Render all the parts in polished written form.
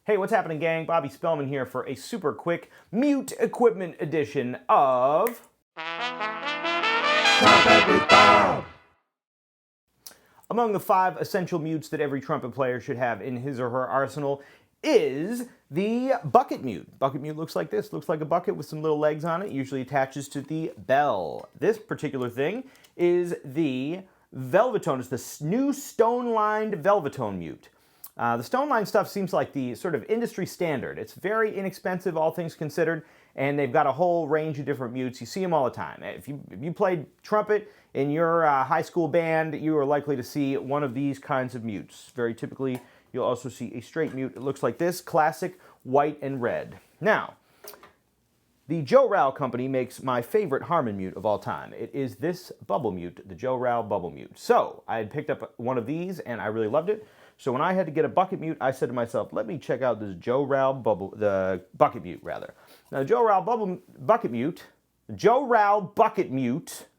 Hey, what's happening, gang? Bobby Spellman here for a super quick mute equipment edition of Trumpet with Bob. Among the 5 essential mutes that every trumpet player should have in his or her arsenal is the bucket mute. Bucket mute looks like this. Looks like a bucket with some little legs on it. Usually attaches to the bell. This particular thing is the Velvetone. It's the new stone-lined Velvetone Mute. The stone-lined stuff seems like the sort of industry standard. It's very inexpensive, all things considered, and they've got a whole range of different mutes. You see them all the time. If you played trumpet in your high school band, you are likely to see one of these kinds of mutes. Very typically, you'll also see a straight mute. It looks like this, classic white and red. Now, the Jo-Ral company makes my favorite Harmon mute of all time. It is this bubble mute, the Jo-Ral bubble mute. So I had picked up one of these and I really loved it. So when I had to get a bucket mute, I said to myself, let me check out this Jo-Ral bucket mute rather. Now the Jo-Ral bucket mute,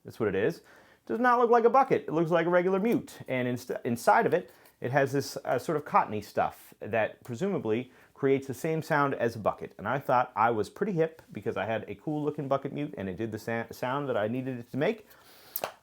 that's what it is, does not look like a bucket. It looks like a regular mute. And inside of it, it has this sort of cottony stuff that presumably creates the same sound as a bucket. And I thought I was pretty hip because I had a cool looking bucket mute and it did the sound that I needed it to make.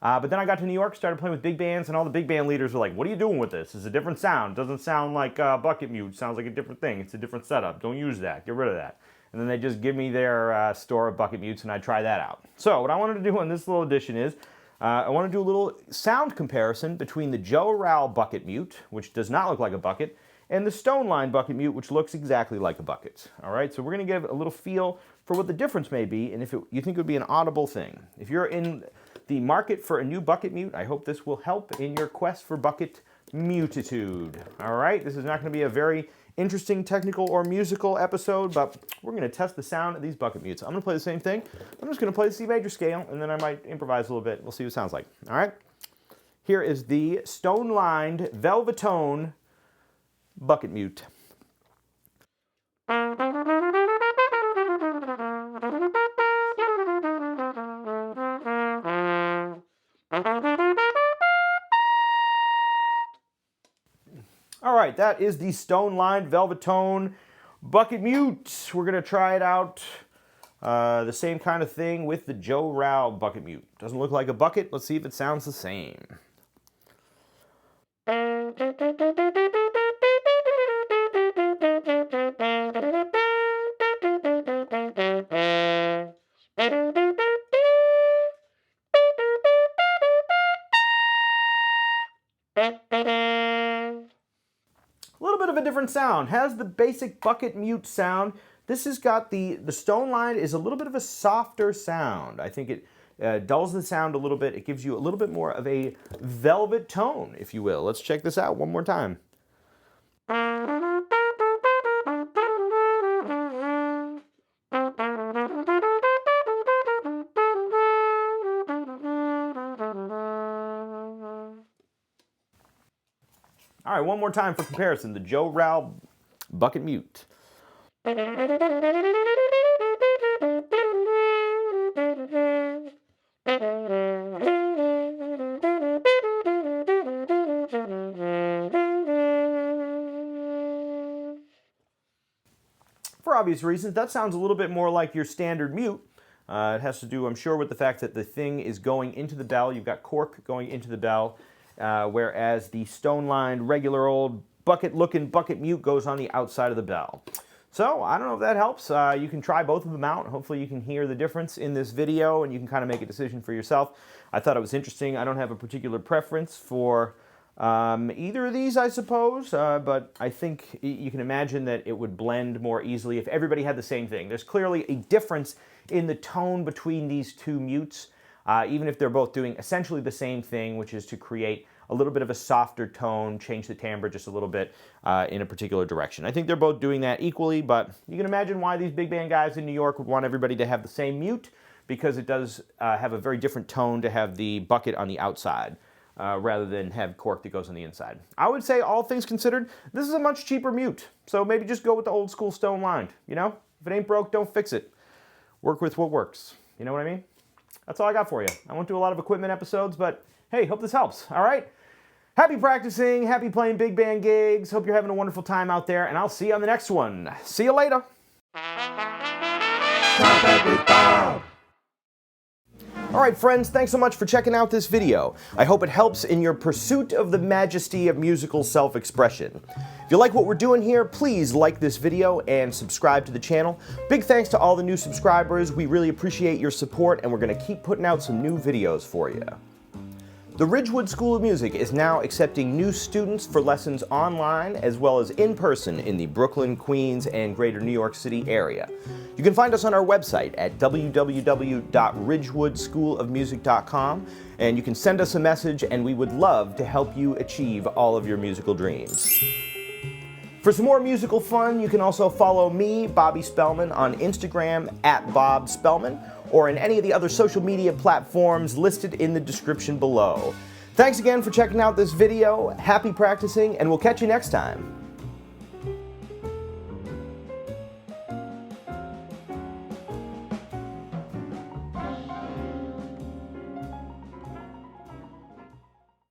But then I got to New York, started playing with big bands, and all the big band leaders were like, what are you doing with this? It's a different sound. It doesn't sound like bucket mute. It sounds like a different thing. It's a different setup. Don't use that. Get rid of that. And then they just give me their store of bucket mutes, and I try that out. So what I wanted to do in this little edition is I want to do a little sound comparison between the Jo-Ral bucket mute, which does not look like a bucket, and the stone-lined bucket mute, which looks exactly like a bucket. All right, so we're going to give a little feel for what the difference may be, and if you think it would be an audible thing. If you're in the market for a new bucket mute, I hope this will help in your quest for bucket mutitude. All right, this is not going to be a very interesting technical or musical episode, but we're going to test the sound of these bucket mutes. I'm going to play the same thing. I'm just going to play the C major scale, and then I might improvise a little bit. We'll see what it sounds like. All right, here is the stone-lined Velvetone bucket mute. All right, that is the stone-lined Velvetone bucket mute. We're going to try it out. The same kind of thing with the Jo-Ral bucket mute. Doesn't look like a bucket. Let's see if it sounds the same. A little bit of a different sound. Has the basic bucket mute sound. This has got the stone line is a little bit of a softer sound. I think it dulls the sound a little bit. It gives you a little bit more of a velvet tone, if you will. Let's check this out one more time. All right, one more time for comparison, the Jo-Ral bucket mute. For obvious reasons, that sounds a little bit more like your standard mute. It has to do, I'm sure, with the fact that the thing is going into the bell. You've got cork going into the bell. Whereas the stone-lined, regular old bucket-looking bucket mute goes on the outside of the bell. So, I don't know if that helps. You can try both of them out. Hopefully you can hear the difference in this video and you can kind of make a decision for yourself. I thought it was interesting. I don't have a particular preference for either of these, I suppose, but I think you can imagine that it would blend more easily if everybody had the same thing. There's clearly a difference in the tone between these two mutes. Even if they're both doing essentially the same thing, which is to create a little bit of a softer tone, change the timbre just a little bit in a particular direction. I think they're both doing that equally, but you can imagine why these big band guys in New York would want everybody to have the same mute, because it does have a very different tone to have the bucket on the outside rather than have cork that goes on the inside. I would say, all things considered, this is a much cheaper mute, so maybe just go with the old school stone lined, you know? If it ain't broke, don't fix it. Work with what works, you know what I mean? That's all I got for you. I won't do a lot of equipment episodes, but hey, hope this helps. All right? Happy practicing, happy playing big band gigs. Hope you're having a wonderful time out there, and I'll see you on the next one. See you later. Trumpet with Bob. Alright friends, thanks so much for checking out this video. I hope it helps in your pursuit of the majesty of musical self-expression. If you like what we're doing here, please like this video and subscribe to the channel. Big thanks to all the new subscribers. We really appreciate your support, and we're going to keep putting out some new videos for you. The Ridgewood School of Music is now accepting new students for lessons online as well as in person in the Brooklyn, Queens, and greater New York City area. You can find us on our website at www.ridgewoodschoolofmusic.com, and you can send us a message, and we would love to help you achieve all of your musical dreams. For some more musical fun, you can also follow me, Bobby Spellman, on Instagram @BobSpellman, or in any of the other social media platforms listed in the description below. Thanks again for checking out this video, happy practicing, and we'll catch you next time.